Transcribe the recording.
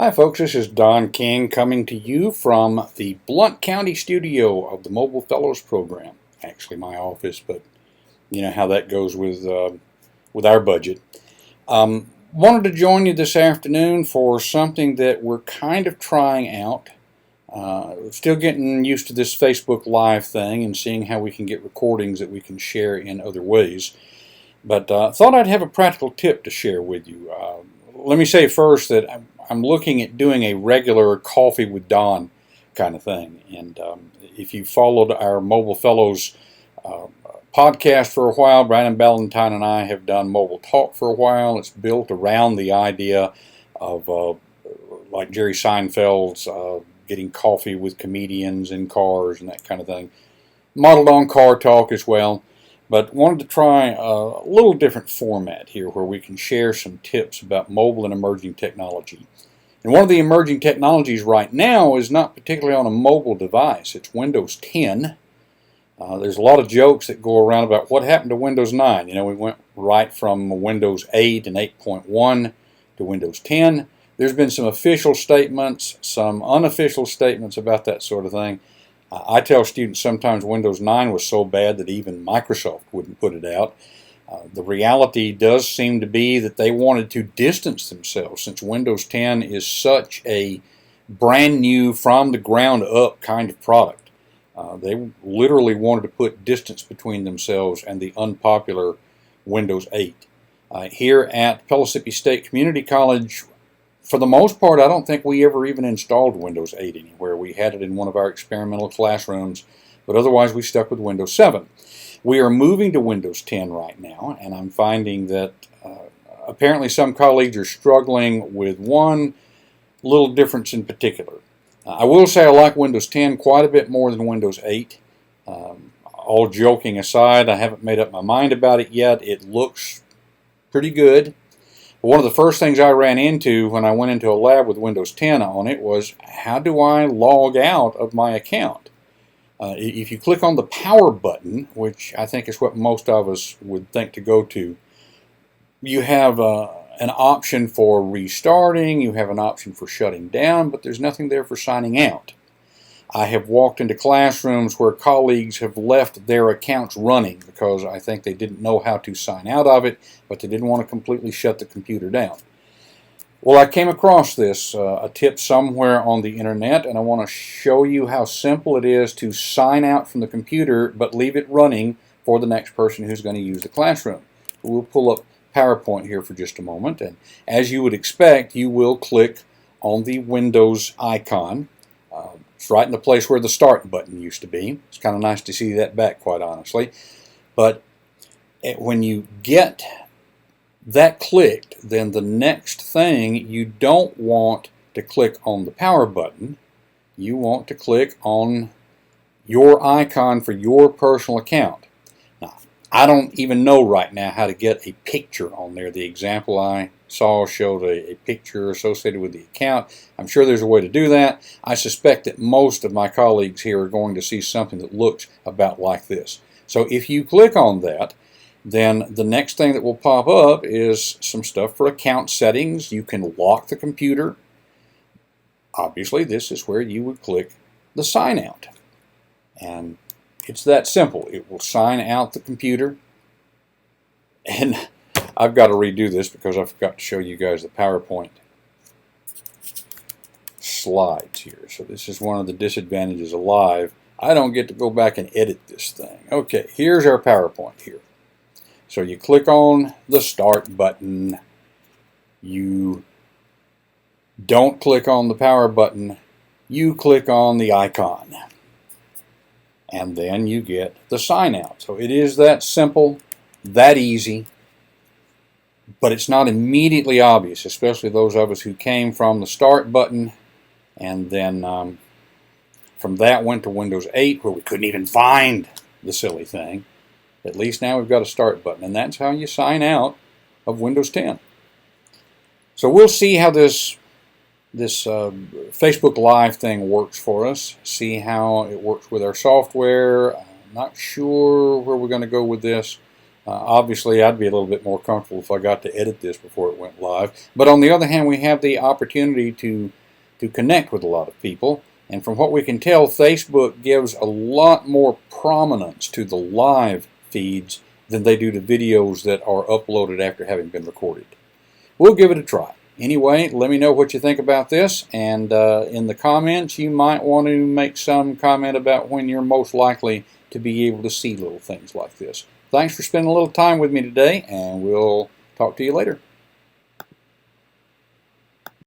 Hi folks, this is Don King coming to you from the Blount County studio of the Mobile Fellows Program. Actually my office, but you know how that goes with our budget. Wanted to join you this afternoon for something that we're kind of trying out. Still getting used to this Facebook Live thing and seeing how we can get recordings that we can share in other ways. But thought I'd have a practical tip to share with you. Let me say first that I'm looking at doing a regular coffee with Donn kind of thing. And if you followed our Mobile Fellows podcast for a while, Brandon Ballantyne and I have done Mobile Talk for a while. It's built around the idea of like Jerry Seinfeld's getting coffee with comedians in cars and that kind of thing. Modeled on Car Talk as well. But wanted to try a little different format here where we can share some tips about mobile and emerging technology. And one of the emerging technologies right now is not particularly on a mobile device. It's Windows 10. There's a lot of jokes that go around about what happened to Windows 9. You know, we went right from Windows 8 and 8.1 to Windows 10. There's been some official statements, some unofficial statements about that sort of thing. I tell students sometimes Windows 9 was so bad that even Microsoft wouldn't put it out. The reality does seem to be that they wanted to distance themselves since Windows 10 is such a brand new, from the ground up kind of product. They literally wanted to put distance between themselves and the unpopular Windows 8. Here at Pellissippi State Community College, for the most part, I don't think we ever even installed Windows 8 anywhere. We had it in one of our experimental classrooms, but otherwise we stuck with Windows 7. We are moving to Windows 10 right now, and I'm finding that apparently some colleagues are struggling with one little difference in particular. I will say I like Windows 10 quite a bit more than Windows 8. All joking aside, I haven't made up my mind about it yet. It looks pretty good. One of the first things I ran into when I went into a lab with Windows 10 on it was, how do I log out of my account? If you click on the power button, which I think is what most of us would think to go to, you have an option for restarting, you have an option for shutting down, but there's nothing there for signing out. I have walked into classrooms where colleagues have left their accounts running because I think they didn't know how to sign out of it, but they didn't want to completely shut the computer down. Well, I came across this, a tip somewhere on the internet, and I want to show you how simple it is to sign out from the computer but leave it running for the next person who's going to use the classroom. We'll pull up PowerPoint here for just a moment, and as you would expect, you will click on the Windows icon. It's right in the place where the Start button used to be. It's kind of nice to see that back, quite honestly. But when you get that clicked, then the next thing, you don't want to click on the power button. You want to click on your icon for your personal account. Now, I don't even know right now how to get a picture on there. The example I saw showed a picture associated with the account. I'm sure there's a way to do that. I suspect that most of my colleagues here are going to see something that looks about like this. So if you click on that, then the next thing that will pop up is some stuff for account settings. You can lock the computer. Obviously, this is where you would click the sign out. And it's that simple. It will sign out the computer. And I've got to redo this because I forgot to show you guys the PowerPoint slides here. So this is one of the disadvantages of live. I don't get to go back and edit this thing. Okay, here's our PowerPoint here. So you click on the Start button. You don't click on the power button. You click on the icon. And then you get the sign out. So it is that simple, that easy. But it's not immediately obvious, especially those of us who came from the Start button and then from that went to Windows 8 where we couldn't even find the silly thing. At least now we've got a Start button, and that's how you sign out of Windows 10. So we'll see how this Facebook Live thing works for us, see how it works with our software. I'm not sure where we're going to go with this. Obviously, I'd be a little bit more comfortable if I got to edit this before it went live. But on the other hand, we have the opportunity to connect with a lot of people. And from what we can tell, Facebook gives a lot more prominence to the live feeds than they do to videos that are uploaded after having been recorded. We'll give it a try. Anyway, let me know what you think about this, and in the comments you might want to make some comment about when you're most likely to be able to see little things like this. Thanks for spending a little time with me today, and we'll talk to you later.